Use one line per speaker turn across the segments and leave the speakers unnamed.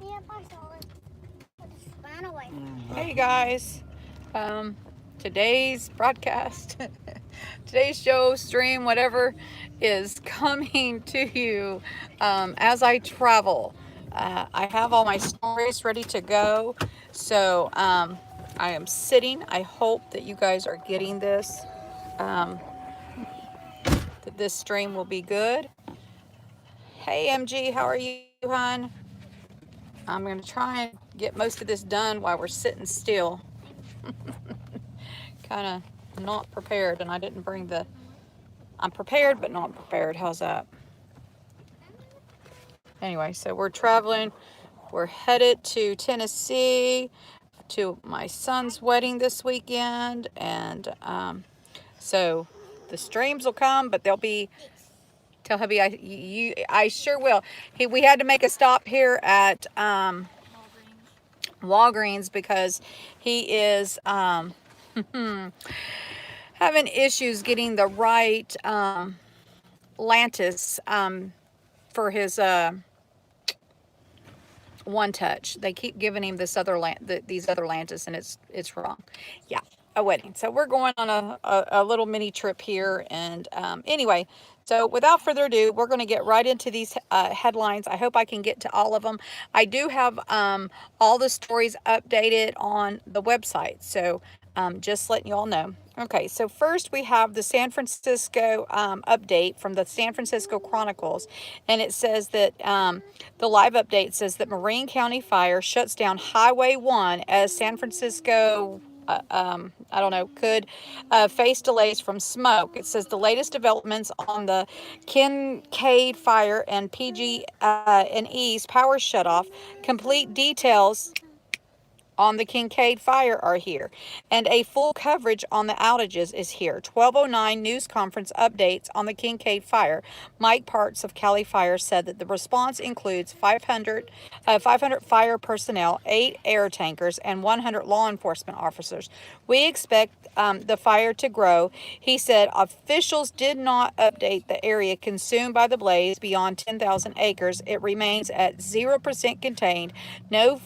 Yep, I saw it. I just ran away.
Hey guys, today's broadcast, today's show, stream, whatever, is coming to you as I travel. I have all my stories ready to go, so I am sitting. I hope that you guys are getting this, um, that this stream will be good. Hey MG, how are you, hon? I'm going to try and get most of this done while we're sitting still. Kind of not prepared, and I didn't bring the. I'm prepared, but not prepared. How's that? Anyway, so we're traveling. We're headed to Tennessee to my son's wedding this weekend, and so the streams will come, but they'll be. Tell hubby I sure will. We had to make a stop here at Walgreens because he is having issues getting the right Lantus for his one touch. They keep giving him this other these other Lantus, and it's wrong. Yeah, a wedding. So we're going on a little mini trip here, and anyway. So without further ado, we're going to get right into these headlines. I hope I can get to all of them. I do have all the stories updated on the website, so just letting you all know. Okay, so first we have the San Francisco update from the San Francisco Chronicles, and it says that the live update says that Marin County Fire shuts down Highway 1 as San Francisco I don't know, could face delays from smoke. It says the latest developments on the Kincaid Fire and PG&E's power shutoff. Complete details on the Kincaid Fire are here, and a full coverage on the outages is here. 12:09 news conference updates on the Kincaid Fire. Mike Parts of Cali Fire said that the response includes 500 fire personnel, 8 air tankers, and 100 law enforcement officers. We expect the fire to grow. He said officials did not update the area consumed by the blaze beyond 10,000 acres. It remains at 0% contained. No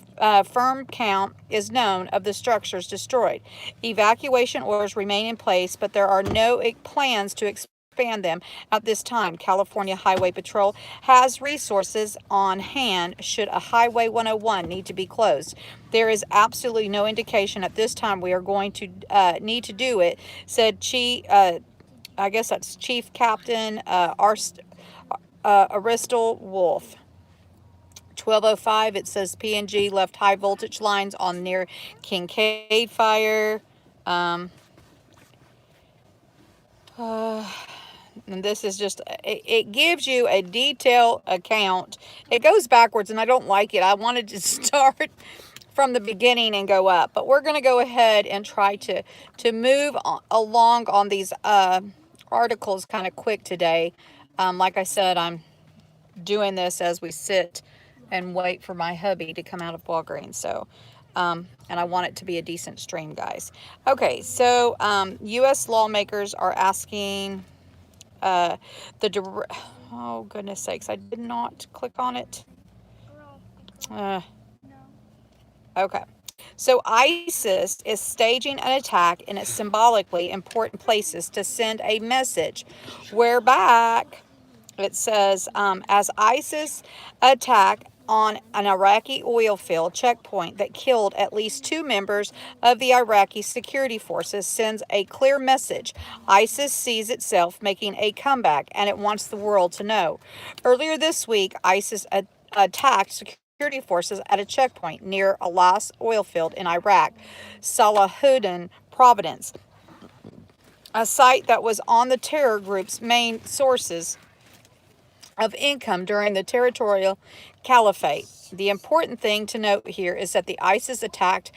firm count is known of the structures destroyed. Evacuation orders remain in place, but there are no plans to expand them at this time. California Highway Patrol has resources on hand should a Highway 101 need to be closed. There is absolutely no indication at this time we are going to need to do it, said I guess that's Chief Captain Aristal Wolf. 12:05, it says PNG left high voltage lines on near Kincaid Fire. Um, uh, and this is just, it gives you a detailed account. It goes backwards, and I don't like it. I wanted to start from the beginning and go up, but we're going to go ahead and try to move along on these articles kind of quick today. Like I said, I'm doing this as we sit and wait for my hubby to come out of Walgreens. So, and I want it to be a decent stream, guys. Okay, so U.S. lawmakers are asking uh, the oh goodness sakes, I did not click on it. Uh, okay. So ISIS is staging an attack in its symbolically important places to send a message. We're back. It says, as ISIS attack on an Iraqi oil field checkpoint that killed at least 2 members of the Iraqi security forces sends a clear message. ISIS sees itself making a comeback, and it wants the world to know. Earlier this week, ISIS attacked security forces at a checkpoint near Alas oil field in Iraq, Salahuddin Providence, a site that was on the terror group's main sources of income during the territorial caliphate. The important thing to note here is that the ISIS attacked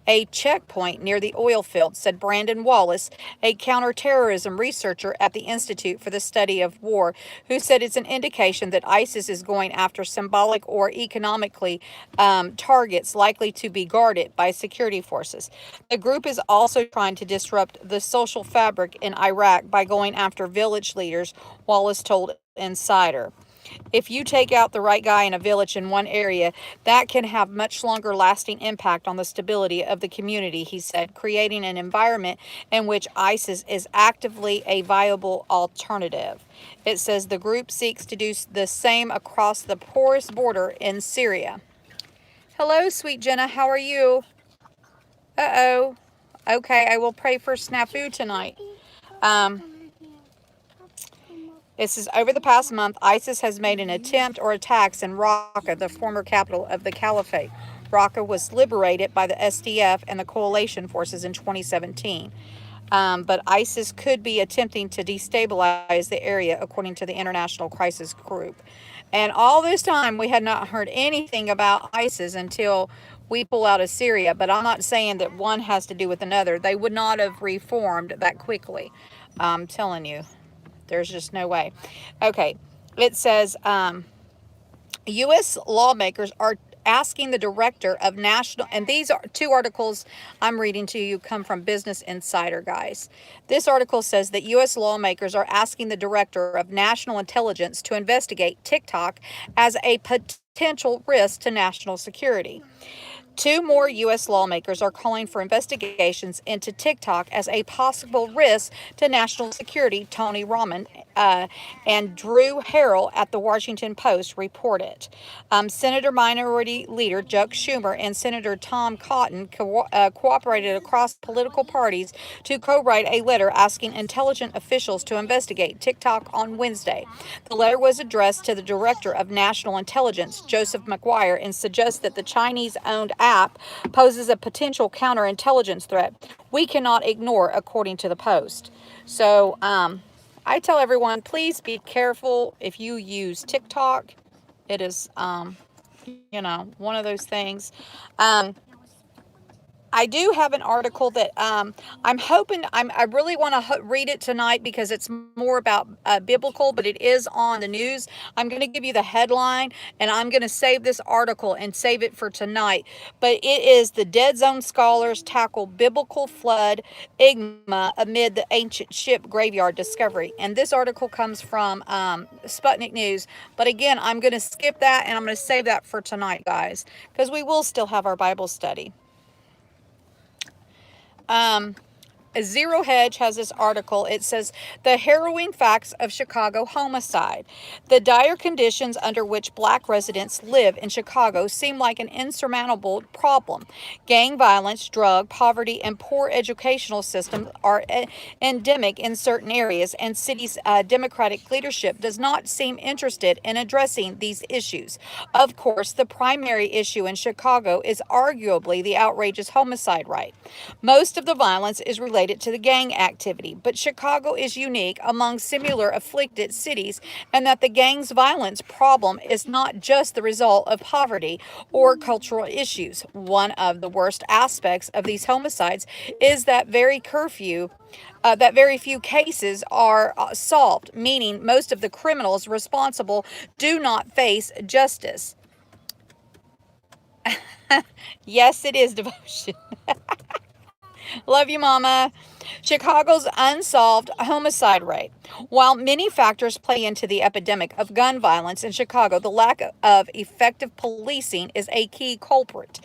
a checkpoint near the oil field, said Brandon Wallace, a counterterrorism researcher at the Institute for the Study of War, who said it's an indication that ISIS is going after symbolic or economically targets likely to be guarded by security forces. The group is also trying to disrupt the social fabric in Iraq by going after village leaders, Wallace told Insider. If you take out the right guy in a village in one area, that can have much longer lasting impact on the stability of the community, he said, creating an environment in which ISIS is actively a viable alternative. It says the group seeks to do the same across the porous border in Syria. Hello, sweet Jenna. How are you? Uh-oh. Okay, I will pray for snafu tonight. It says, over the past month, ISIS has made an attempt or attacks in Raqqa, the former capital of the caliphate. Raqqa was liberated by the SDF and the coalition forces in 2017. But ISIS could be attempting to destabilize the area, according to the International Crisis Group. And all this time, we had not heard anything about ISIS until we pull out of Syria. But I'm not saying that one has to do with another. They would not have reformed that quickly. I'm telling you. There's just no way. Okay, it says U.S. lawmakers are asking the director of national, and these are two articles I'm reading to you come from Business Insider, guys. This article says that U.S. lawmakers are asking the director of national intelligence to investigate TikTok as a potential risk to national security. Two more U.S. lawmakers are calling for investigations into TikTok as a possible risk to national security, Tony Rahman and Drew Harrell at the Washington Post reported. Senator Minority Leader Chuck Schumer and Senator Tom Cotton cooperated across political parties to co-write a letter asking intelligence officials to investigate TikTok on Wednesday. The letter was addressed to the Director of National Intelligence, Joseph McGuire, and suggests that the Chinese-owned app poses a potential counterintelligence threat we cannot ignore, according to the Post. So I tell everyone, please be careful if you use TikTok. It is, one of those things. I do have an article that I'm hoping, I really want to read it tonight because it's more about biblical, but it is on the news. I'm going to give you the headline, and I'm going to save this article and save it for tonight. But it is the Dead Zone Scholars Tackle Biblical Flood Enigma Amid the Ancient Ship Graveyard Discovery. And this article comes from Sputnik News. But again, I'm going to skip that, and I'm going to save that for tonight, guys, because we will still have our Bible study. Zero Hedge has this article. It says, the harrowing facts of Chicago homicide. The dire conditions under which black residents live in Chicago seem like an insurmountable problem. Gang violence, drug, poverty, and poor educational systems are endemic in certain areas, and city's Democratic leadership does not seem interested in addressing these issues. Of course, the primary issue in Chicago is arguably the outrageous homicide rate. Most of the violence is related to the gang activity, but Chicago is unique among similar afflicted cities, and that the gang's violence problem is not just the result of poverty or cultural issues. One of the worst aspects of these homicides is that very few cases are solved, meaning most of the criminals responsible do not face justice. Yes, it is devotion. Love you, Mama. Chicago's unsolved homicide rate. While many factors play into the epidemic of gun violence in Chicago, the lack of effective policing is a key culprit.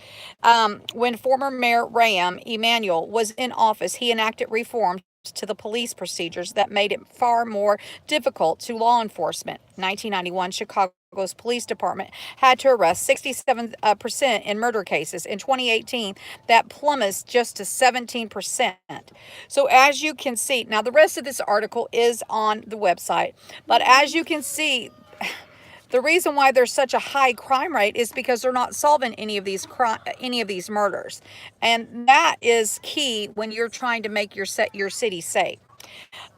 When former Mayor Rahm Emanuel was in office, he enacted reforms to the police procedures that made it far more difficult to law enforcement. 1991, Chicago's police department had to arrest 67% in murder cases. In 2018, that plummets just to 17%. So as you can see, now the rest of this article is on the website, but as you can see, the reason why there's such a high crime rate is because they're not solving any of these murders. And that is key when you're trying to make your city safe.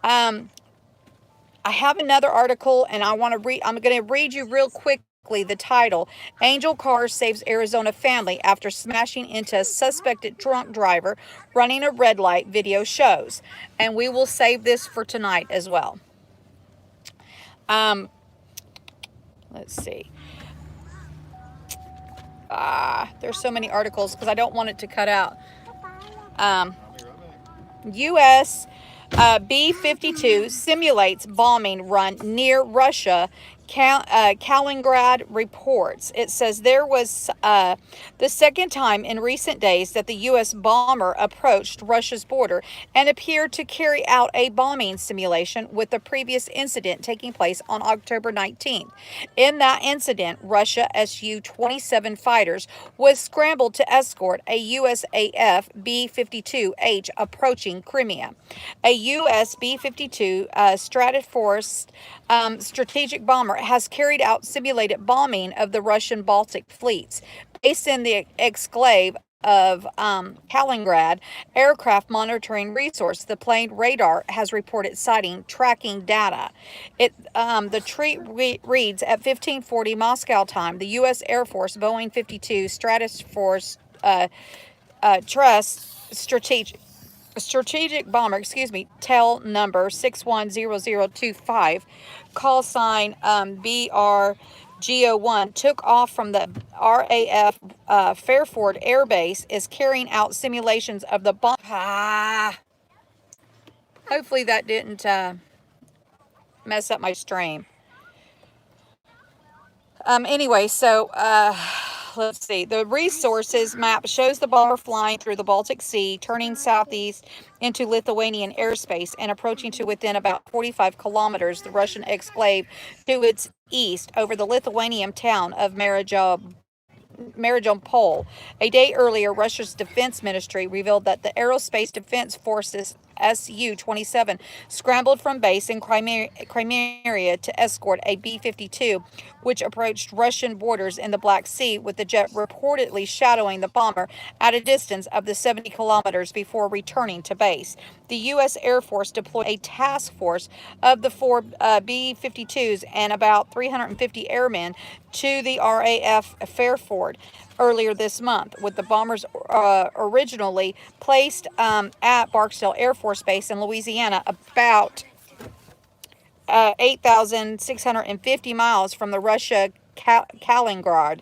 I have another article, and I'm going to read you real quickly the title. Angel Car saves Arizona family after smashing into a suspected drunk driver running a red light, video shows. And we will save this for tonight as well. Let's see. There's so many articles because I don't want it to cut out. U.S. B-52 simulates bombing run near Russia Kaliningrad reports. It says there was the second time in recent days that the U.S. bomber approached Russia's border and appeared to carry out a bombing simulation, with the previous incident taking place on October 19th. In that incident, Russia Su-27 fighters was scrambled to escort a USAF B-52H approaching Crimea. A US B-52 Stratoforce strategic bomber has carried out simulated bombing of the Russian Baltic fleets. Based in the exclave of Kaliningrad Aircraft Monitoring Resource, the plane radar has reported sighting tracking data. The tweet reads, at 15:40 Moscow time, the U.S. Air Force Boeing 52 Stratoforce Trust strategic bomber, tail number 610025, call sign BRGO1, took off from the RAF Fairford Air Base, is carrying out simulations of the bomb. Hopefully that didn't mess up my stream. Anyway, so let's see. The resources map shows the bomber flying through the Baltic Sea, turning southeast into Lithuanian airspace and approaching to within about 45 kilometers the Russian exclave to its east over the Lithuanian town of Mariupol. A day earlier, Russia's defense ministry revealed that the Aerospace Defense Forces Su-27 scrambled from base in Crimea to escort a B-52, which approached Russian borders in the Black Sea, with the jet reportedly shadowing the bomber at a distance of the 70 kilometers before returning to base. The U.S. Air Force deployed a task force of the four B-52s and about 350 airmen to the RAF Fairford earlier this month, with the bombers originally placed at Barksdale Air Force Base in Louisiana, about 8,650 miles from the Russia Kaliningrad.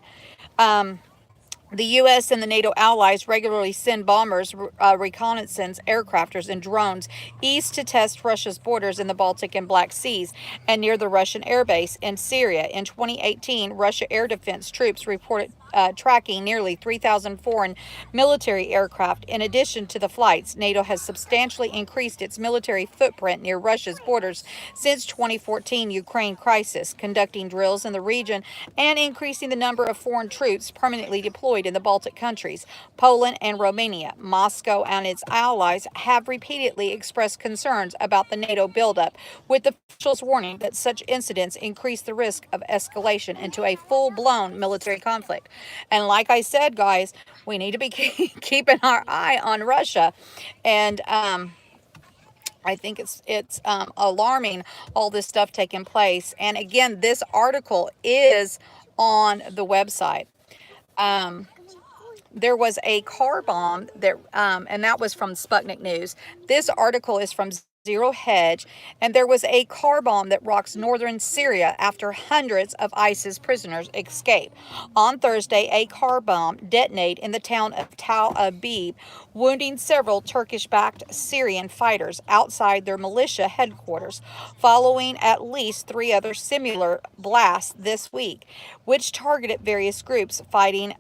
The U.S. and the NATO allies regularly send bombers, reconnaissance aircrafters, and drones east to test Russia's borders in the Baltic and Black Seas and near the Russian airbase in Syria. In 2018, Russia air defense troops reported tracking nearly 3,000 foreign military aircraft. In addition to the flights, NATO has substantially increased its military footprint near Russia's borders since 2014 Ukraine crisis, conducting drills in the region and increasing the number of foreign troops permanently deployed in the Baltic countries, Poland and Romania. Moscow and its allies have repeatedly expressed concerns about the NATO buildup, with officials warning that such incidents increase the risk of escalation into a full-blown military conflict. And like I said, guys, we need to be keeping our eye on Russia. And I think it's alarming, all this stuff taking place. And again, this article is on the website. There was a car bomb that, and that was from Sputnik News. This article is from Zero Hedge, and there was a car bomb that rocks northern Syria after hundreds of ISIS prisoners escape. On Thursday, a car bomb detonated in the town of Tal Aviv, wounding several Turkish-backed Syrian fighters outside their militia headquarters, following at least 3 other similar blasts this week, which targeted various groups fighting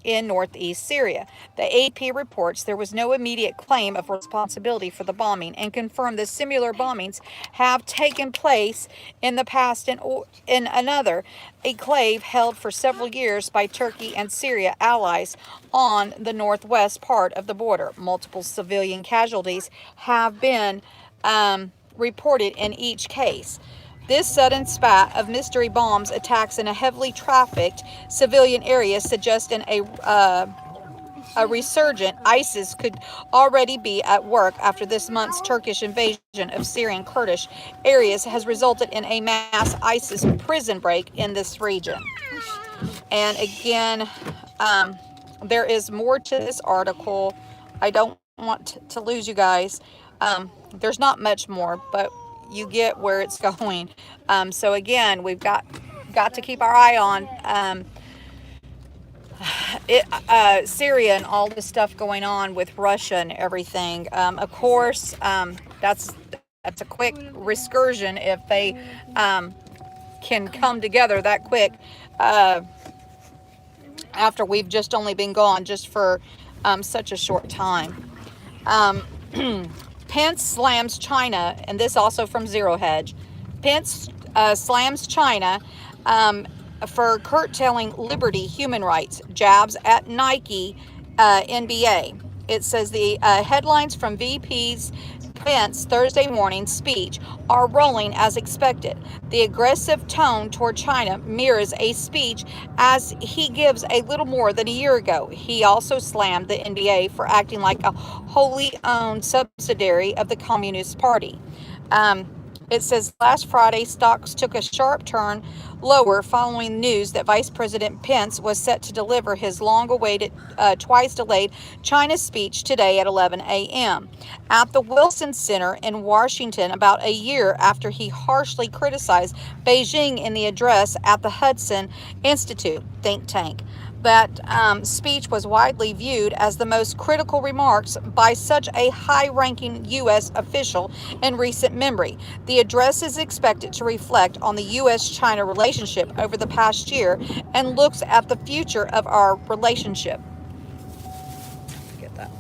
in northeast Syria. The AP reports there was no immediate claim of responsibility for the bombing and confirmed that similar bombings have taken place in the past in another enclave held for several years by Turkey and Syria allies on the northwest part of the border. Multiple civilian casualties have been reported in each case. This sudden spat of mystery bombs attacks in a heavily trafficked civilian area suggesting a resurgent ISIS could already be at work after this month's Turkish invasion of Syrian Kurdish areas has resulted in a mass ISIS prison break in this region. And again, there is more to this article. I don't want to lose you guys. There's not much more, but you get where it's going. So again, we've got to keep our eye on Syria and all this stuff going on with Russia and everything. Of course, that's a quick excursion if they can come together that quick after we've just only been gone just for such a short time. Um, Pence slams China, and this also from Zero Hedge. Pence slams China for curtailing liberty, human rights, jabs at Nike, NBA. It says the headlines from VP's Pence Thursday morning speech are rolling as expected. The aggressive tone toward China mirrors a speech as he gives a little more than a year ago. He also slammed the NBA for acting like a wholly owned subsidiary of the Communist Party. It says last Friday, stocks took a sharp turn lower following news that Vice President Pence was set to deliver his long-awaited, twice-delayed China speech today at 11 a.m. at the Wilson Center in Washington, about a year after he harshly criticized Beijing in the address at the Hudson Institute think tank. That speech was widely viewed as the most critical remarks by such a high-ranking U.S. official in recent memory. The address is expected to reflect on the U.S.-China relationship over the past year and looks at the future of our relationship. Get that.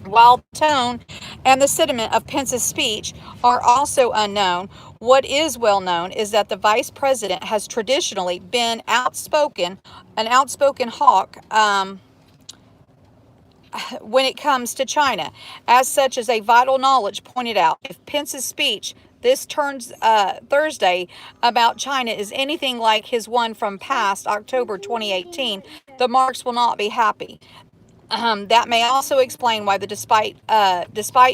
While tone and the sentiment of Pence's speech are also unknown, what is well known is that the vice president has traditionally been an outspoken hawk when it comes to China. As such, as a vital knowledge pointed out, if Pence's speech this turns Thursday about China is anything like his one from past October 2018, the marks will not be happy. That may also explain why despite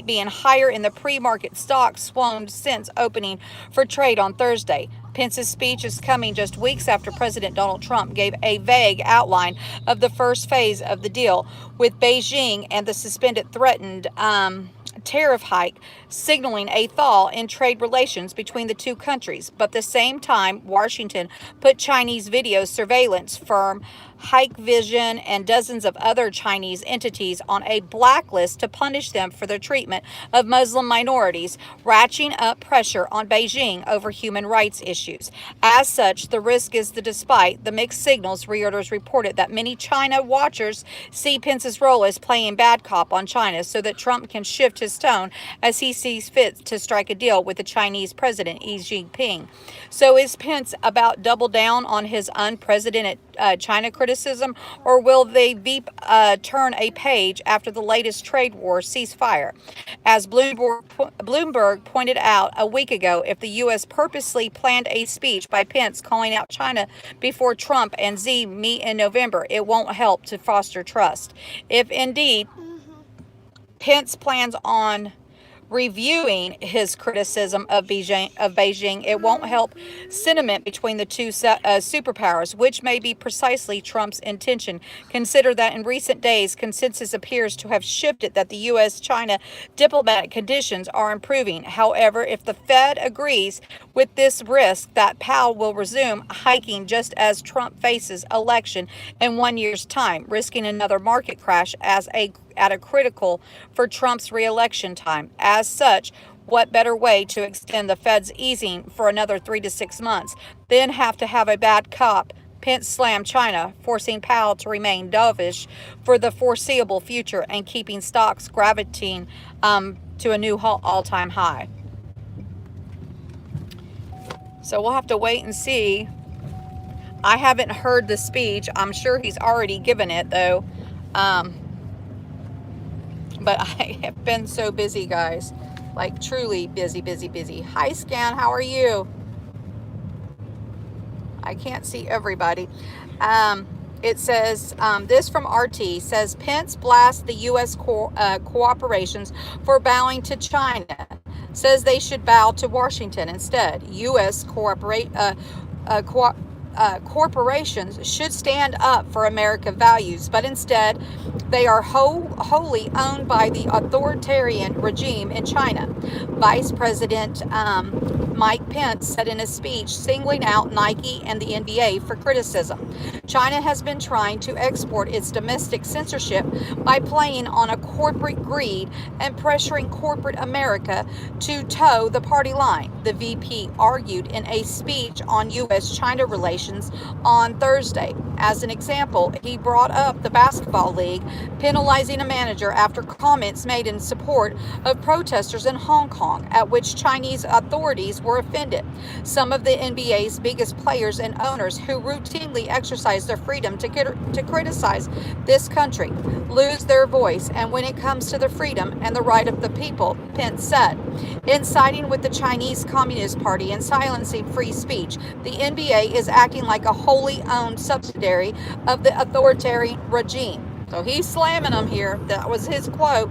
being higher in the pre-market, stocks swung since opening for trade on Thursday. Pence's speech is coming just weeks after President Donald Trump gave a vague outline of the first phase of the deal with Beijing and the threatened tariff hike, signaling a thaw in trade relations between the two countries. But at the same time, Washington put Chinese video surveillance firm Hikvision and dozens of other Chinese entities on a blacklist to punish them for their treatment of Muslim minorities, ratcheting up pressure on Beijing over human rights issues. As such, the risk is that despite the mixed signals, Reuters reported that many China watchers see Pence's role as playing bad cop on China so that Trump can shift his tone as he sees fit to strike a deal with the Chinese president Xi Jinping. So is Pence about double down on his unprecedented China criticism, or will they turn a page after the latest trade war ceasefire? As Bloomberg pointed out a week ago, if the U.S. purposely planned a speech by Pence calling out China before Trump and Xi meet in November, it won't help to foster trust. If indeed Pence plans on reviewing his criticism of Beijing, it won't help sentiment between the two superpowers, which may be precisely Trump's intention. Consider that in recent days, consensus appears to have shifted that the U.S.-China diplomatic conditions are improving. However, if the Fed agrees with this risk, that Powell will resume hiking just as Trump faces election in 1 year's time, risking another market crash at a critical for Trump's re-election time. As such, what better way to extend the Fed's easing for another 3 to 6 months than have to have a bad cop Pence slam China, forcing Powell to remain dovish for the foreseeable future and keeping stocks gravitating to a new all-time high. So we'll have to wait and see. I haven't heard the speech. I'm sure he's already given it, though. But I have been so busy, guys. Like, truly busy. Hi, Scan. How are you? I can't see everybody. It says, this from RT, says Pence blasts the U.S. cooperations for bowing to China. Says they should bow to Washington instead. U.S. corporations should stand up for American values, but instead They are wholly owned by the authoritarian regime in China. Vice President Mike Pence said in a speech, singling out Nike and the NBA for criticism. China has been trying to export its domestic censorship by playing on a corporate greed and pressuring corporate America to toe the party line, the VP argued in a speech on U.S.-China relations on Thursday. As an example, he brought up the basketball league penalizing a manager after comments made in support of protesters in Hong Kong, at which Chinese authorities were offended. Some of the NBA's biggest players and owners who routinely exercise their freedom to criticize this country lose their voice, and when it comes to the freedom and the right of the people, Pence said. In siding with the Chinese Communist Party and silencing free speech, the NBA is acting like a wholly owned subsidiary of the authoritarian regime. So he's slamming them here. That was his quote.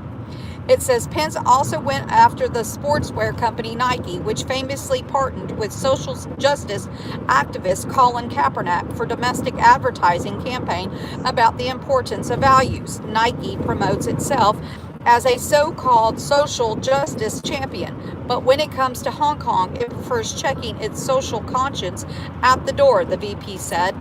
It says Pence also went after the sportswear company Nike, which famously partnered with social justice activist Colin Kaepernick for domestic advertising campaign about the importance of values. Nike promotes itself as a so-called social justice champion, but when it comes to Hong Kong, it prefers checking its social conscience at the door, the VP said.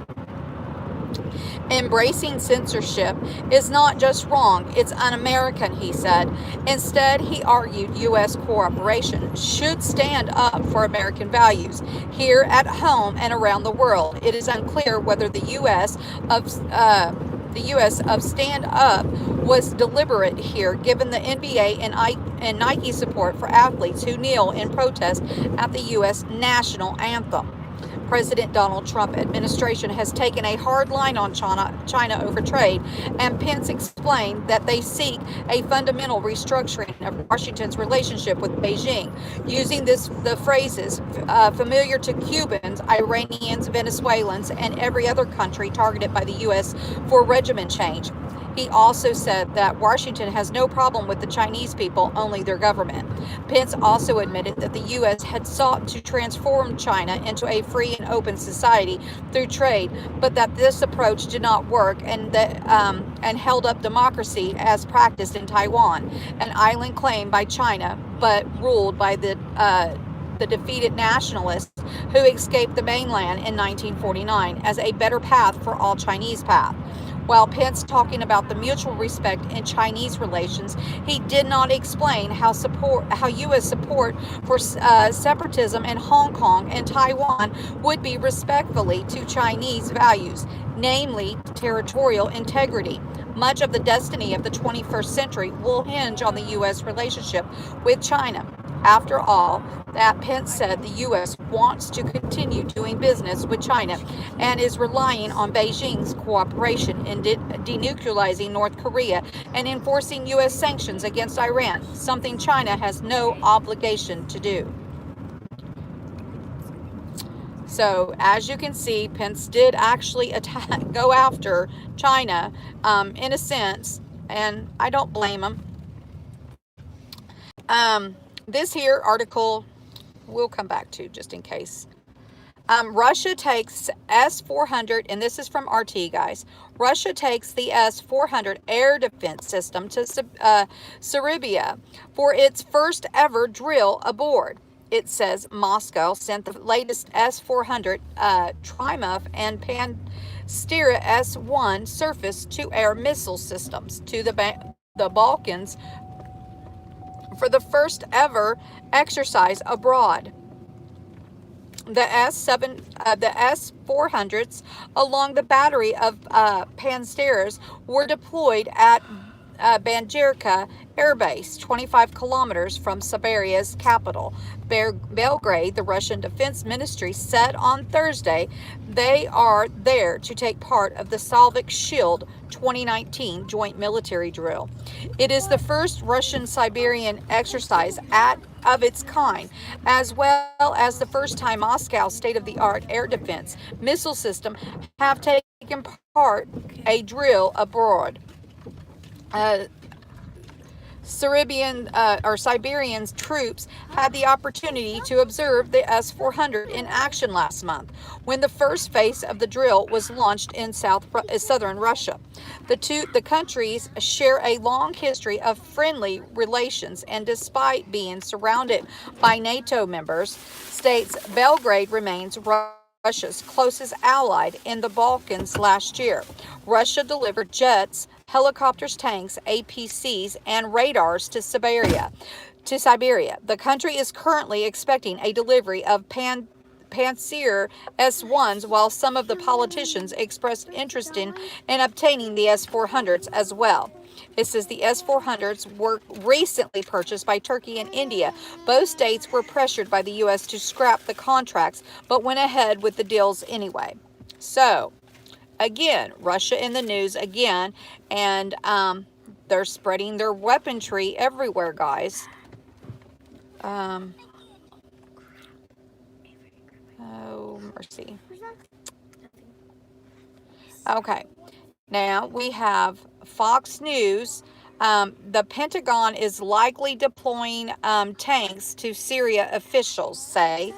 Embracing censorship is not just wrong, it's un-American, he said. Instead, he argued U.S. cooperation should stand up for American values here at home and around the world. It is unclear whether the U.S. of stand up was deliberate here, given the NBA and Nike support for athletes who kneel in protest at the U.S. national anthem. President Donald Trump administration has taken a hard line on China over trade, and Pence explained that they seek a fundamental restructuring of Washington's relationship with Beijing, using the phrases familiar to Cubans, Iranians, Venezuelans, and every other country targeted by the U.S. for regime change. He also said that Washington has no problem with the Chinese people, only their government. Pence also admitted that the U.S. had sought to transform China into a free and open society through trade, but that this approach did not work, and held up democracy as practiced in Taiwan, an island claimed by China but ruled by the defeated nationalists who escaped the mainland in 1949 as a better path for all Chinese path. While Pence talking about the mutual respect in Chinese relations, he did not explain how U.S. support for separatism in Hong Kong and Taiwan would be respectfully to Chinese values, namely territorial integrity. Much of the destiny of the 21st century will hinge on the U.S. relationship with China. After all, that Pence said the U.S. wants to continue doing business with China and is relying on Beijing's cooperation in denuclearizing North Korea and enforcing U.S. sanctions against Iran, something China has no obligation to do. So, as you can see, Pence did actually go after China in a sense, and I don't blame him. This here article we'll come back to just in case. Russia takes S-400, and this is from RT, guys. Russia takes the S-400 air defense system to Serbia for its first ever drill aboard. It says Moscow sent the latest S-400 Triumph and Pantsir S-1 surface-to-air missile systems to the Balkans for the first ever exercise abroad. The S-400s, along the battery of Pantsirs, were deployed at Banjirka Air Base, 25 kilometers from Serbia's capital, Belgrade. The Russian Defense Ministry said on Thursday they are there to take part of the Slavic Shield 2019 joint military drill. It is the first Russian-Siberian exercise of its kind, as well as the first time Moscow's state-of-the-art air defense missile system have taken part a drill abroad. Siberian troops had the opportunity to observe the S-400 in action last month, when the first phase of the drill was launched in southern Russia. The countries share a long history of friendly relations, and despite being surrounded by NATO members states, Belgrade remains Russia's closest ally in the Balkans last year. Russia delivered jets, helicopters, tanks, APCs, and radars to Siberia. The country is currently expecting a delivery of Pantsir S-1s, while some of the politicians expressed interest in obtaining the S-400s as well. It says the S-400s were recently purchased by Turkey and India. Both states were pressured by the U.S. to scrap the contracts, but went ahead with the deals anyway. So, again, Russia in the news again, and they're spreading their weaponry everywhere, guys. Oh, mercy. Okay, now we have Fox News. The Pentagon is likely deploying tanks to Syria, officials say.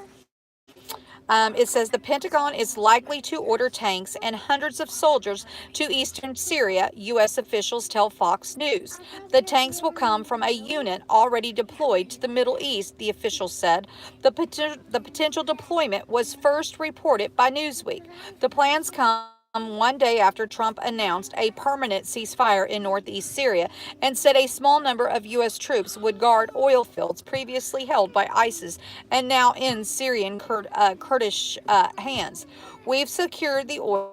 It says the Pentagon is likely to order tanks and hundreds of soldiers to eastern Syria, U.S. officials tell Fox News. The tanks will come from a unit already deployed to the Middle East, the officials said. The potential deployment was first reported by Newsweek. The plans come one day after Trump announced a permanent ceasefire in northeast Syria and said a small number of U.S. troops would guard oil fields previously held by ISIS and now in Syrian Kurdish hands. We've secured the oil,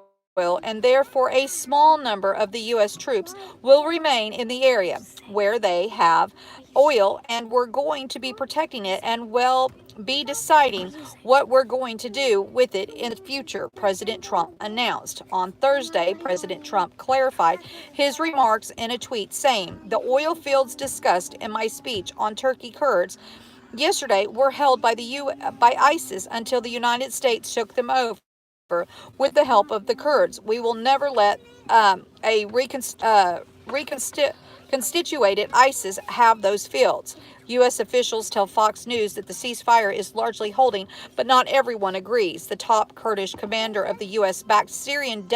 and therefore a small number of the U.S. troops will remain in the area where they have oil, and we're going to be protecting it and will be deciding what we're going to do with it in the future, President Trump announced. On Thursday, President Trump clarified his remarks in a tweet saying, "The oil fields discussed in my speech on Turkey Kurds yesterday were held by by ISIS until the United States took them over with the help of the Kurds. We will never let a constituted ISIS have those fields." U.S. officials tell Fox News that the ceasefire is largely holding, but not everyone agrees. The top Kurdish commander of the U.S.-backed Syrian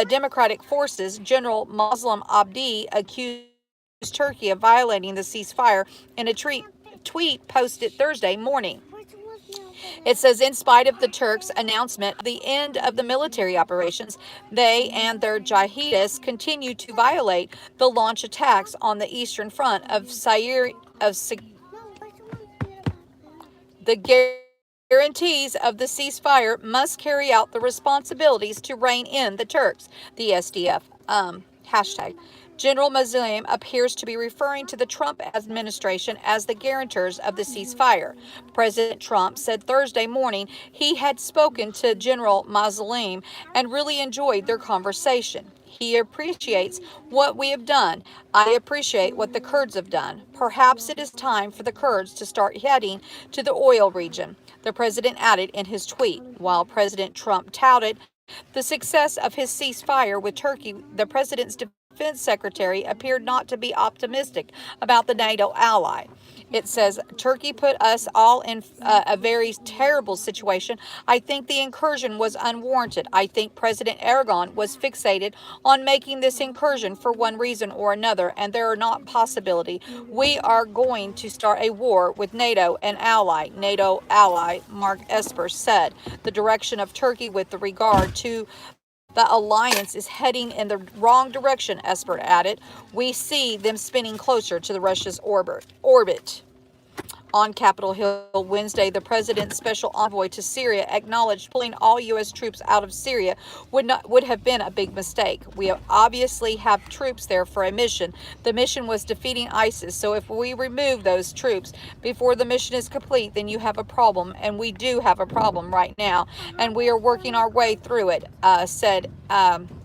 Democratic Forces, General Muslim Abdi, accused Turkey of violating the ceasefire in a tweet posted Thursday morning. It says, in spite of the Turks' announcement of the end of the military operations, they and their jihadists continue to violate the launch attacks on the eastern front of Syria. The guarantees of the ceasefire must carry out the responsibilities to rein in the Turks, the SDF hashtag. General Muslim appears to be referring to the Trump administration as the guarantors of the ceasefire. President Trump said Thursday morning he had spoken to General Muslim and really enjoyed their conversation. He appreciates what we have done. I appreciate what the Kurds have done. Perhaps it is time for the Kurds to start heading to the oil region, the president added in his tweet. While President Trump touted the success of his ceasefire with Turkey, the president's defense secretary appeared not to be optimistic about the NATO ally. It says, Turkey put us all in a very terrible situation. I think the incursion was unwarranted. I think President Erdogan was fixated on making this incursion for one reason or another, and there are not possibility. We are going to start a war with NATO ally Mark Esper said. The direction of Turkey with regard to the alliance is heading in the wrong direction, Esper added. We see them spinning closer to Russia's orbit. On Capitol Hill Wednesday, the president's special envoy to Syria acknowledged pulling all U.S. troops out of Syria would have been a big mistake. We obviously have troops there for a mission. The mission was defeating ISIS, so if we remove those troops before the mission is complete, then you have a problem, and we do have a problem right now, and we are working our way through it, said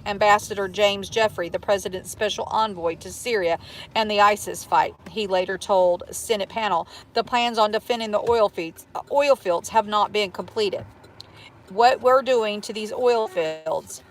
Ambassador James Jeffrey, the president's special envoy to Syria and the ISIS fight. He later told Senate panel the plans on defending the oil fields have not been completed. What we're doing to these oil fields,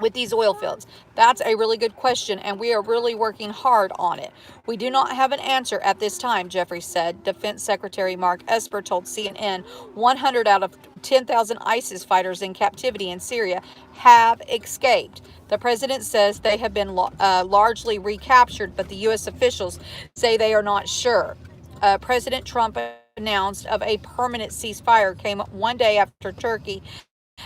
with these oil fields? That's a really good question, and we are really working hard on it. We do not have an answer at this time, Jeffrey said. Defense Secretary Mark Esper told CNN 100 out of 10,000 ISIS fighters in captivity in Syria have escaped. The president says they have been largely recaptured, but the U.S. officials say they are not sure. President Trump announced of a permanent ceasefire came one day after Turkey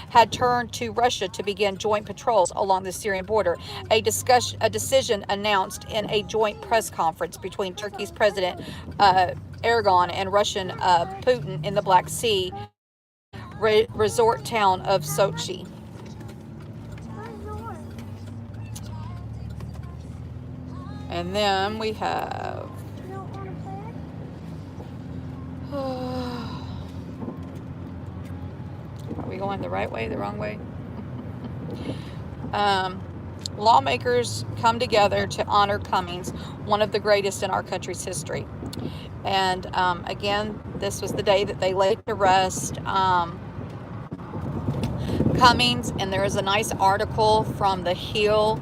had turned to Russia to begin joint patrols along the Syrian border. A decision announced in a joint press conference between Turkey's President Erdogan and Russian Putin in the Black Sea resort town of Sochi. And then we have... Are we going the right way, the wrong way? Lawmakers come together to honor Cummings, one of the greatest in our country's history. And again, this was the day that they laid to rest Cummings, and there is a nice article from The Hill.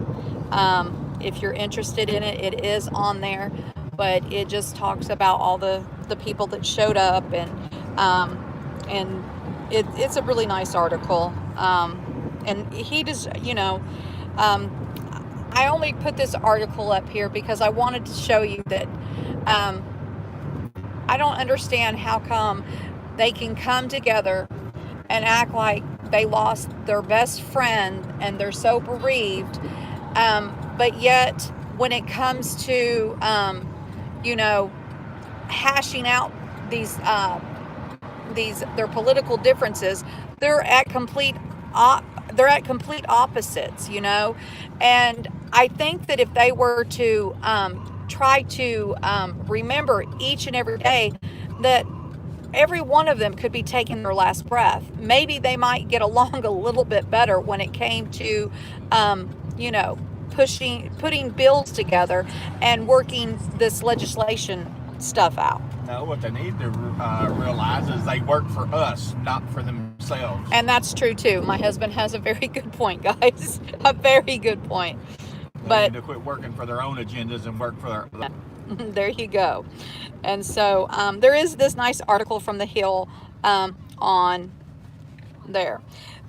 If you're interested in it, it is on there, but it just talks about all the people that showed up, and it's a really nice article. And he just, I only put this article up here because I wanted to show you that I don't understand how come they can come together and act like they lost their best friend and they're so bereaved, but yet when it comes to hashing out these their political differences, they're at complete opposites, and I think that if they were to try to remember each and every day that every one of them could be taking their last breath, maybe they might get along a little bit better when it came to putting bills together and working this legislation stuff out.
No, what they need to realize is they work for us, not for themselves.
And that's true too. My husband has a very good point, guys. A very good point.
They need to quit working for their own agendas and work for their...
There you go. And so there is this nice article from The Hill on there.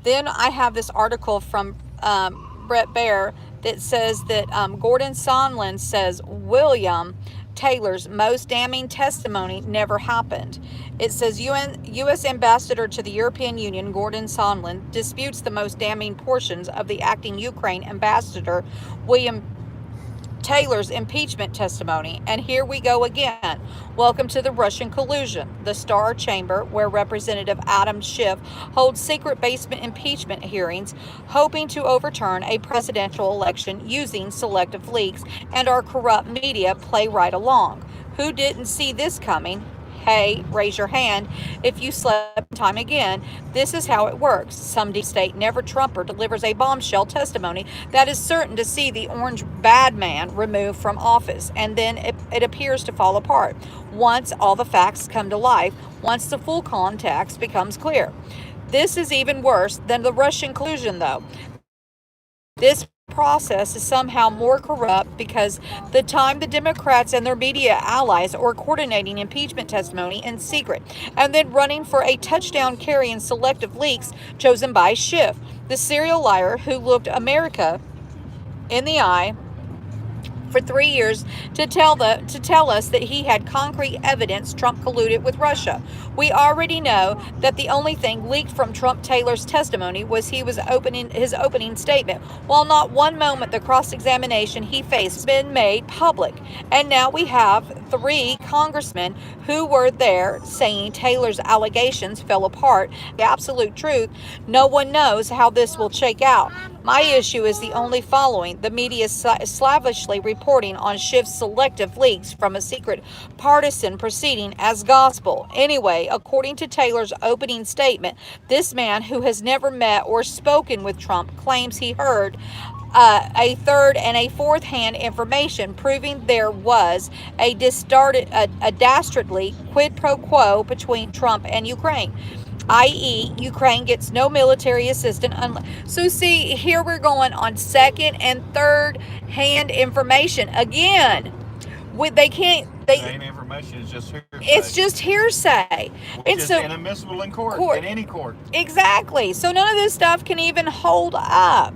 Then I have this article from Bret Baier that says that Gordon Sondland says William Taylor's most damning testimony never happened. It says U.S. Ambassador to the European Union Gordon Sondland disputes the most damning portions of the acting Ukraine Ambassador William Taylor's impeachment testimony. And here we go again. Welcome to the Russian collusion. The Star Chamber, where Representative Adam Schiff holds secret basement impeachment hearings, hoping to overturn a presidential election using selective leaks, and our corrupt media play right along. Who didn't see this coming? Hey, raise your hand if you slept time again. This is how it works. Some deep state never Trumper delivers a bombshell testimony that is certain to see the orange bad man removed from office, and then it appears to fall apart once all the facts come to life, once the full context becomes clear. This is even worse than the Russian collusion, though. This process is somehow more corrupt because the time the Democrats and their media allies are coordinating impeachment testimony in secret and then running for a touchdown carry in selective leaks chosen by Schiff, the serial liar who looked America in the eye for 3 years to tell us that he had concrete evidence Trump colluded with Russia. We already know that the only thing leaked from Trump Taylor's testimony was his opening statement, while not one moment the cross-examination he faced has been made public. And now we have 3 congressmen who were there saying Taylor's allegations fell apart. The absolute truth, no one knows how this will shake out. My issue is the only following: the media slavishly reporting on Schiff's selective leaks from a secret partisan proceeding as gospel. Anyway, according to Taylor's opening statement, this man, who has never met or spoken with Trump, claims he heard a third and a fourth hand information proving there was a dastardly quid pro quo between Trump and Ukraine. i.e., Ukraine gets no military assistance. So see, here we're going on second and third hand information again. They can't.
It ain't information. It's just hearsay.
It's just hearsay.
Which
And
is
so
inadmissible in court.
court.
In any court.
Exactly. So none of this stuff can even hold up.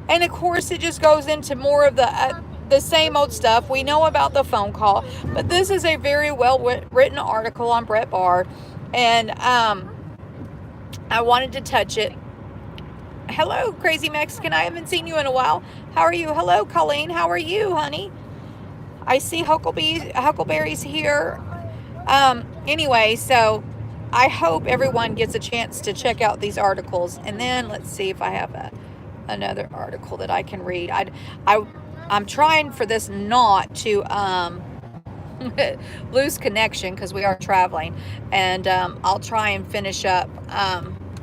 And of course, it just goes into more of the same old stuff. We know about the phone call, but this is a very well written article on Brett Bard, and I wanted to touch it. Hello, Crazy Mexican. I haven't seen you in a while. How are you? Hello, Colleen. How are you, honey? I see Huckleberry's here. Anyway, so I hope everyone gets a chance to check out these articles. And then let's see if I have another article that I can read. I'm trying for this not to lose connection because we are traveling. And I'll try and finish up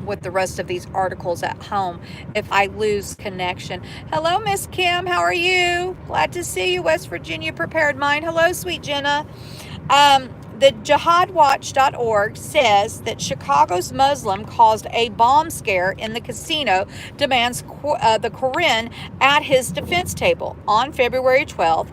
with the rest of these articles at home if I lose connection. Hello, Miss Kim. How are you? Glad to see you, West Virginia Prepared Mind. Hello, sweet Jenna. The jihadwatch.org says that Chicago's Muslim caused a bomb scare in the casino, demands the Quran at his defense table. On February 12th,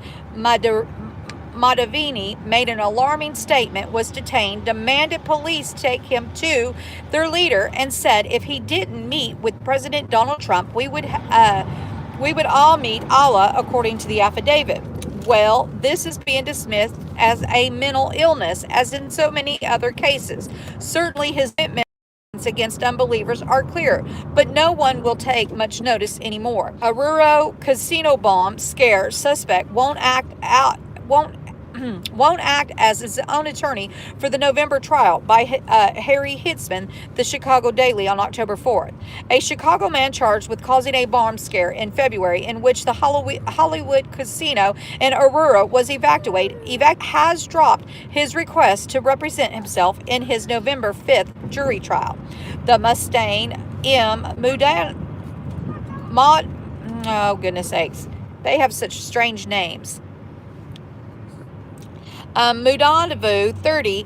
Madavini made an alarming statement, was detained, demanded police take him to their leader, and said if he didn't meet with President Donald Trump, we would all meet Allah, according to the affidavit. Well, this is being dismissed as a mental illness, as in so many other cases. Certainly his commitment against unbelievers are clear, but no one will take much notice anymore. Oruro casino bomb scare suspect won't act as his own attorney for the November trial by Harry Hitzman, the Chicago Daily, on October 4th. A Chicago man charged with causing a bomb scare in February in which the Hollywood casino in Aurora was evacuated has dropped his request to represent himself in his November 5th jury trial. The Mustang M. Oh, goodness sakes. They have such strange names. Mudanavu 30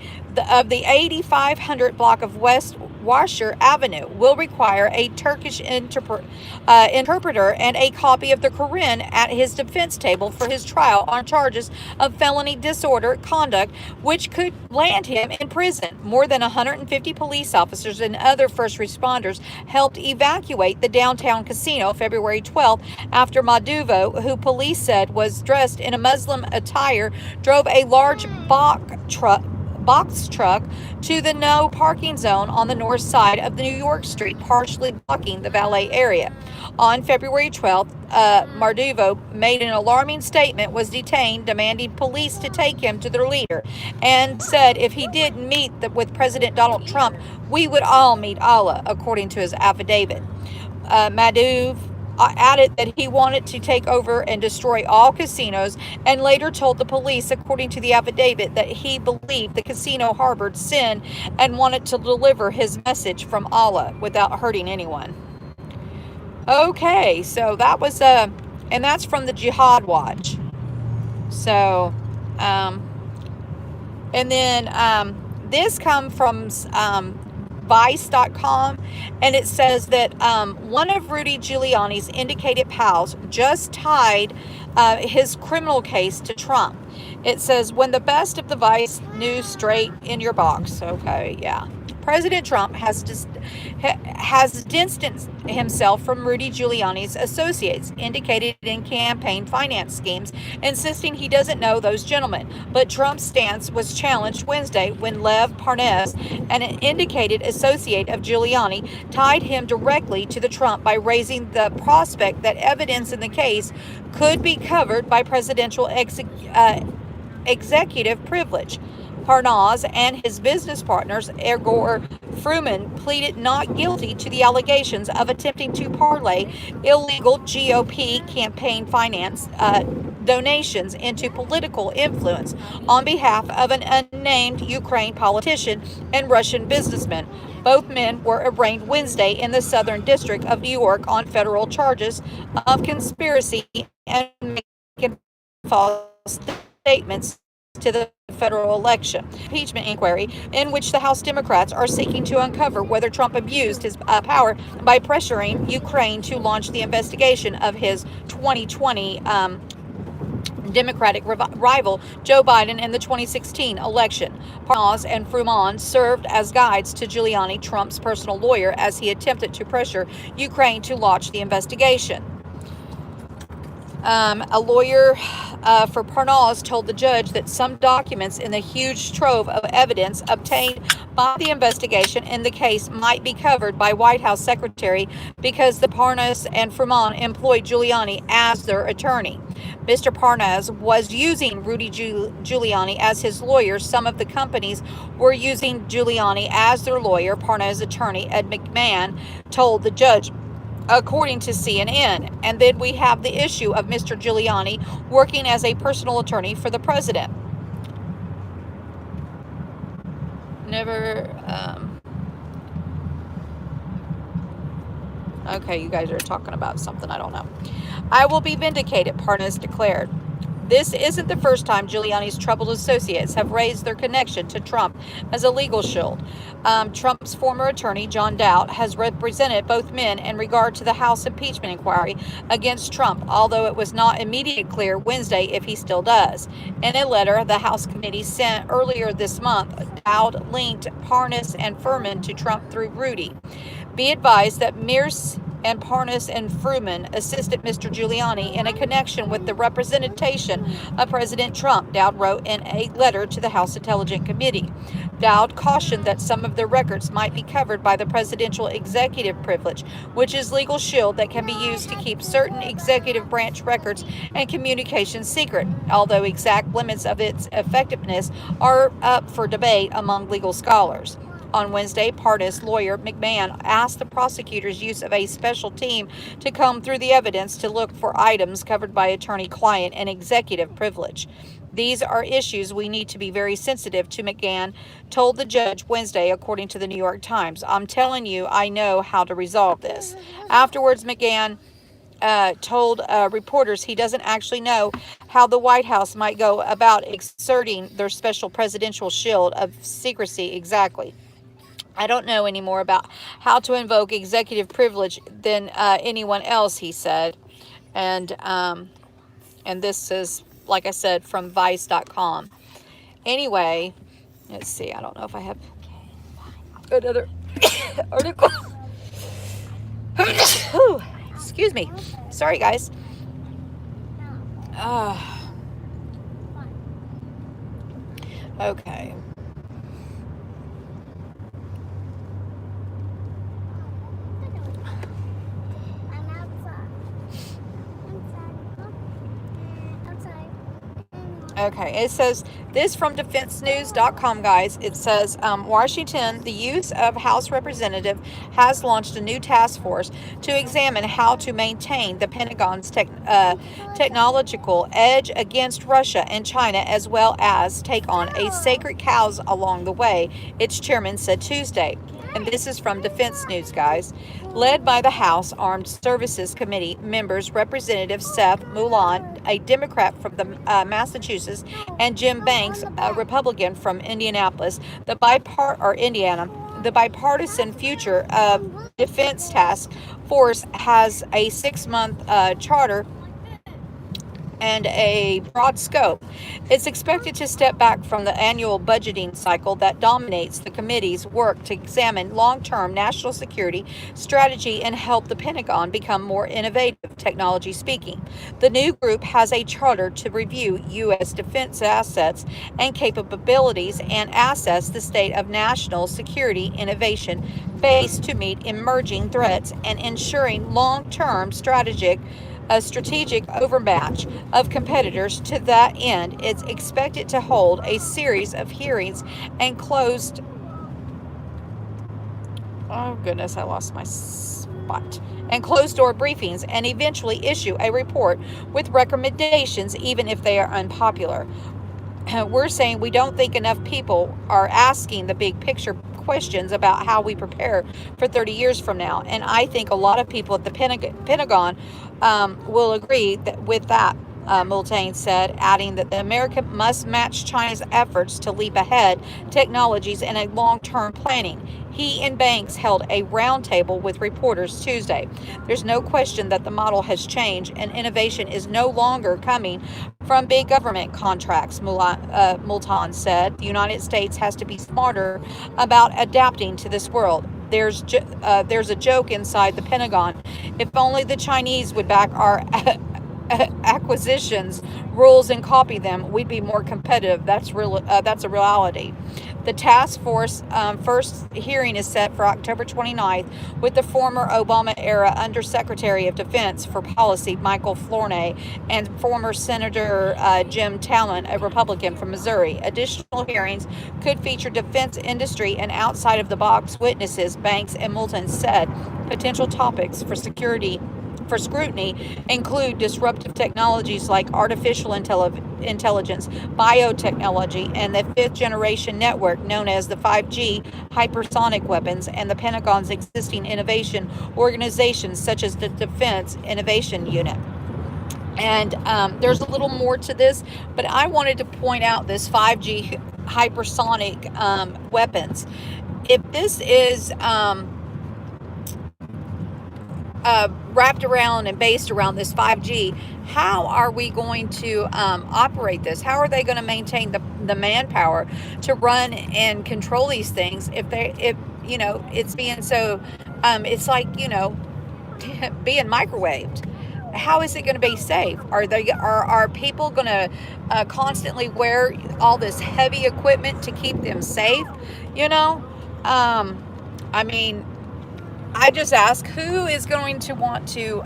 of the 8500 block of West Washer Avenue will require a Turkish interpreter and a copy of the Quran at his defense table for his trial on charges of felony disorder conduct, which could land him in prison. More than 150 police officers and other first responders helped evacuate the downtown casino February 12th after Maduvo, who police said was dressed in a Muslim attire, drove a large box truck to the no parking zone on the north side of the New York Street, partially blocking the valet area. On February 12th, Marduvo made an alarming statement, was detained, demanding police to take him to their leader, and said if he didn't meet with President Donald Trump, we would all meet Allah, according to his affidavit. Maduv added that he wanted to take over and destroy all casinos, and later told the police, according to the affidavit, that he believed the casino harbored sin and wanted to deliver his message from Allah without hurting anyone. Okay, so that was and that's from the Jihad Watch. So, and then this comes from Vice.com, and it says that one of Rudy Giuliani's indicated pals just tied his criminal case to Trump. It says, when the best of the Vice news straight in your box. Okay, yeah. President Trump has distanced himself from Rudy Giuliani's associates, indicated in campaign finance schemes, insisting he doesn't know those gentlemen. But Trump's stance was challenged Wednesday when Lev Parnas, an indicated associate of Giuliani, tied him directly to the Trump by raising the prospect that evidence in the case could be covered by presidential executive privilege. Parnas and his business partners, Igor Fruman, pleaded not guilty to the allegations of attempting to parlay illegal GOP campaign finance donations into political influence on behalf of an unnamed Ukraine politician and Russian businessman. Both men were arraigned Wednesday in the Southern District of New York on federal charges of conspiracy and making false statements to the federal election impeachment inquiry, in which the House Democrats are seeking to uncover whether Trump abused his power by pressuring Ukraine to launch the investigation of his 2020 Democratic rival Joe Biden in the 2016 election. Parnas and Fruman served as guides to Giuliani, Trump's personal lawyer, as he attempted to pressure Ukraine to launch the investigation. A lawyer for Parnas told the judge that some documents in the huge trove of evidence obtained by the investigation in the case might be covered by White House Secretary because the Parnas and Fruman employed Giuliani as their attorney. Mr. Parnas was using Rudy Giuliani as his lawyer. Some of the companies were using Giuliani as their lawyer, Parnas' attorney Ed McMahon told the judge, according to CNN. And then we have the issue of Mr. Giuliani working as a personal attorney for the president. Okay, you guys are talking about something I don't know. I will be vindicated, Parnas declared. This isn't the first time Giuliani's troubled associates have raised their connection to Trump as a legal shield. Trump's former attorney, John Dowd, has represented both men in regard to the House impeachment inquiry against Trump, although it was not immediately clear Wednesday if he still does. In a letter the House committee sent earlier this month, Dowd linked Parnas and Furman to Trump through Rudy. Be advised that Mears and Parnas and Fruman assisted Mr. Giuliani in a connection with the representation of President Trump, Dowd wrote in a letter to the House Intelligence Committee. Dowd cautioned that some of the records might be covered by the presidential executive privilege, which is legal shield that can be used to keep certain executive branch records and communications secret, although exact limits of its effectiveness are up for debate among legal scholars. On Wednesday, Parnas lawyer McMahon asked the prosecutor's use of a special team to comb through the evidence to look for items covered by attorney-client and executive privilege. These are issues we need to be very sensitive to, McGahn told the judge Wednesday, according to the New York Times. I'm telling you, I know how to resolve this. Afterwards, McGahn told reporters he doesn't actually know how the White House might go about exerting their special presidential shield of secrecy exactly. I don't know any more about how to invoke executive privilege than anyone else, he said. And this is, like I said, from Vice.com. Anyway, let's see. I don't know if I have another article. Excuse me. Sorry, guys. Okay. Okay, it says this from defensenews.com, guys. It says Washington, the use of House Representative, has launched a new task force to examine how to maintain the Pentagon's technological edge against Russia and China, as well as take on a sacred cows along the way, its chairman said Tuesday. And this is from Defense News, guys. Led by the House Armed Services Committee members, Representative Seth Moulin, a Democrat from the Massachusetts, and Jim Banks, a Republican from Indianapolis, the bipartisan Future of Defense Task Force has a 6-month charter and a broad scope. It's expected to step back from the annual budgeting cycle that dominates the committee's work to examine long-term national security strategy and help the Pentagon become more innovative, technology speaking. The new group has a charter to review U.S. defense assets and capabilities and assess the state of national security innovation based to meet emerging threats and ensuring long-term strategic overmatch of competitors. To that end, it's expected to hold a series of hearings and closed door briefings and eventually issue a report with recommendations, even if they are unpopular. We're saying we don't think enough people are asking the big picture questions about how we prepare for 30 years from now. And I think a lot of people at the Pentagon will agree with that. Multane said, adding that the America must match China's efforts to leap ahead technologies and a long-term planning. He and Banks held a roundtable with reporters Tuesday. There's no question that the model has changed and innovation is no longer coming from big government contracts, Multan said. The United States has to be smarter about adapting to this world. There's a joke inside the Pentagon. If only the Chinese would back our acquisitions rules and copy them, we'd be more competitive. That's a reality. The task force first hearing is set for October 29th with the former Obama-era Undersecretary of Defense for Policy, Michael Flournoy, and former Senator Jim Talon, a Republican from Missouri. Additional hearings could feature defense industry and outside-of-the-box witnesses, Banks and Moulton said. Potential topics for scrutiny include disruptive technologies like artificial intelligence, biotechnology, and the fifth generation network known as the 5G hypersonic weapons, and the Pentagon's existing innovation organizations such as the Defense Innovation Unit. And there's a little more to this, but I wanted to point out this 5G hypersonic weapons. If this is wrapped around and based around this 5G, how are we going to operate this? How are they going to maintain the manpower to run and control these things if it's being so it's like being microwaved? How is it going to be safe? Are people going to constantly wear all this heavy equipment to keep them safe? I mean, I just ask, who is going to want to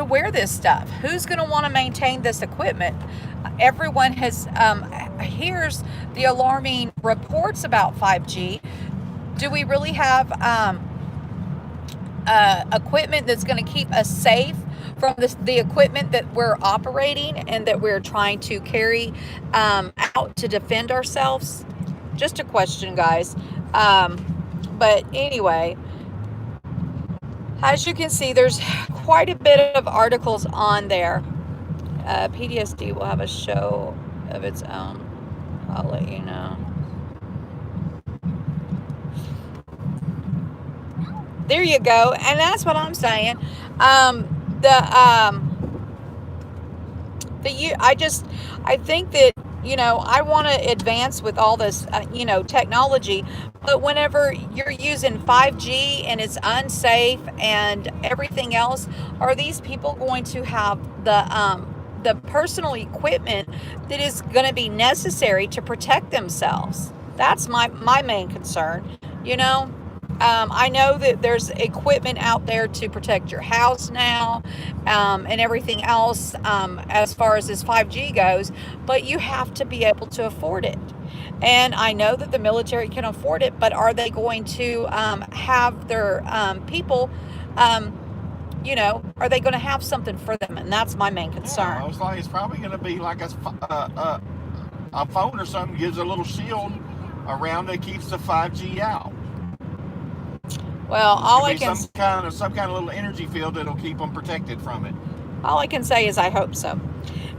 wear this stuff? Who's going to want to maintain this equipment? Everyone hears the alarming reports about 5G. Do we really have equipment that's going to keep us safe from the equipment that we're operating and that we're trying to carry out to defend ourselves? Just a question, guys. But anyway, as you can see, there's quite a bit of articles on there. PTSD will have a show of its own. I'll let you know. There you go. And that's what I'm saying. I think that, I want to advance with all this, technology, but whenever you're using 5G and it's unsafe and everything else, are these people going to have the personal equipment that is going to be necessary to protect themselves? That's my main concern, I know that there's equipment out there to protect your house now, and everything else, as far as this 5G goes, but you have to be able to afford it. And I know that the military can afford it, but are they going to have their people, are they going to have something for them? And that's my main concern.
Yeah, it's probably going to be like a phone or something, gives a little shield around that keeps the 5G out.
Well,
some kind of little energy field that'll keep them protected from it.
All I can say is I hope so.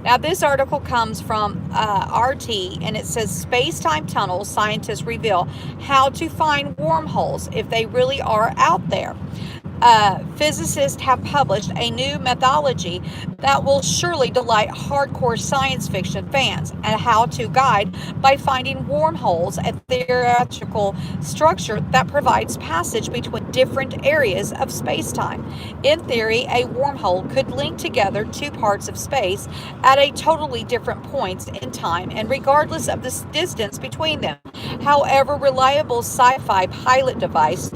Now, this article comes from RT, and it says, space-time tunnels, scientists reveal how to find wormholes if they really are out there. Physicists have published a new methodology that will surely delight hardcore science fiction fans, and how to guide by finding wormholes, a theoretical structure that provides passage between different areas of space-time. In theory, a wormhole could link together two parts of space at a totally different points in time and regardless of the distance between them. However, reliable sci-fi pilot device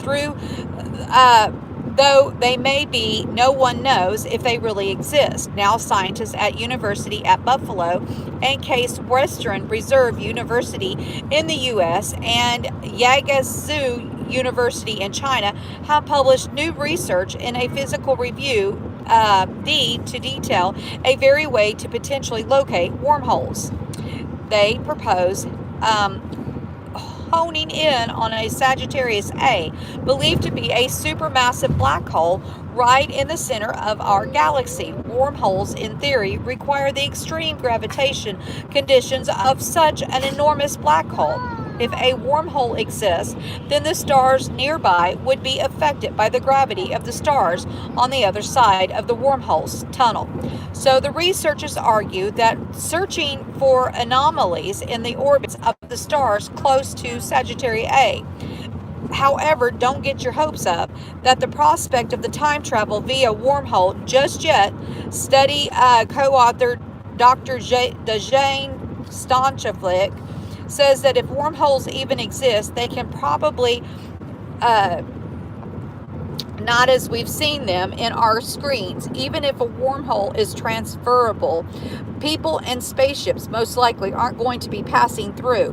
though they may be, no one knows if they really exist. Now, scientists at University at Buffalo and Case Western Reserve University in the U.S. and Yangtze University in China have published new research in a physical review to detail a very way to potentially locate wormholes. They propose honing in on a Sagittarius A, believed to be a supermassive black hole right in the center of our galaxy. Wormholes, in theory, require the extreme gravitation conditions of such an enormous black hole. If a wormhole exists, then the stars nearby would be affected by the gravity of the stars on the other side of the wormhole's tunnel. So the researchers argue that searching for anomalies in the orbits of the stars close to Sagittarius A. However, don't get your hopes up that the prospect of the time travel via wormhole just yet. Study co-author Dr. Dejane Stanchevlik says that if wormholes even exist, they can probably not as we've seen them in our screens. Even if a wormhole is transferable, people and spaceships most likely aren't going to be passing through.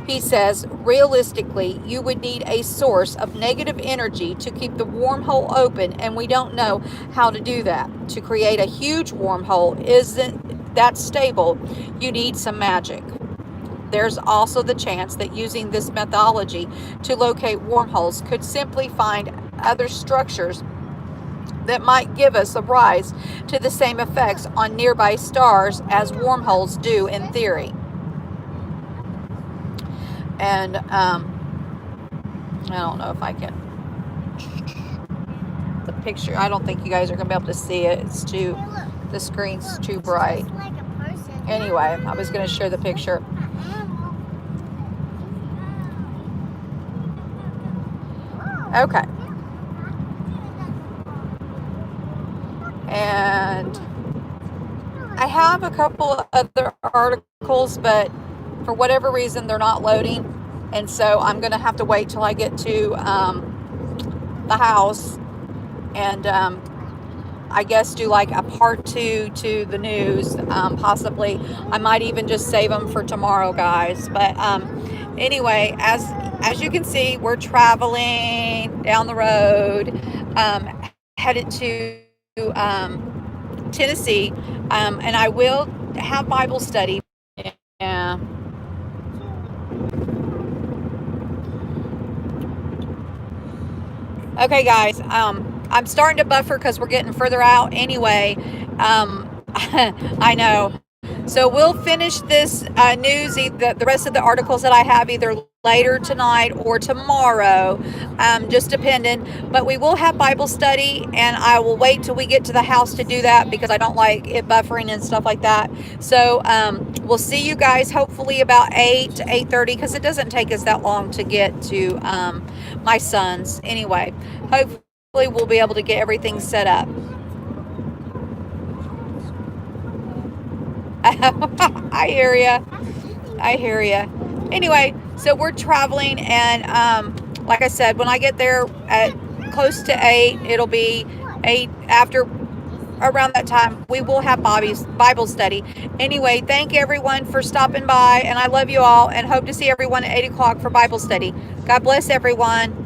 He says, realistically, you would need a source of negative energy to keep the wormhole open, and we don't know how to do that. To create a huge wormhole isn't that stable. You need some magic. There's also the chance that using this methodology to locate wormholes could simply find other structures that might give us a rise to the same effects on nearby stars as wormholes do in theory. And I don't know if I can, the picture, I don't think you guys are going to be able to see it. It's too, the screen's too bright. Anyway, I was going to share the picture. Okay. And I have a couple of other articles, but for whatever reason, they're not loading. And so I'm going to have to wait till I get to the house and I guess do like a part 2 to the news. Possibly. I might even just save them for tomorrow, guys. But anyway, as you can see, we're traveling down the road, headed to Tennessee, and I will have Bible study. Yeah. Okay, guys. I'm starting to buffer because we're getting further out anyway. I know. So we'll finish this news, the rest of the articles that I have, either later tonight or tomorrow, just depending. But we will have Bible study, and I will wait till we get to the house to do that because I don't like it buffering and stuff like that. So we'll see you guys hopefully about 8 to 8:30 because it doesn't take us that long to get to my son's. Anyway, hopefully we'll be able to get everything set up. I hear ya. Anyway, so we're traveling, and like I said, when I get there at close to 8, it'll be 8 after, around that time, we will have Bobby's Bible study. Anyway, thank everyone for stopping by, and I love you all, and hope to see everyone at 8 o'clock for Bible study. God bless everyone.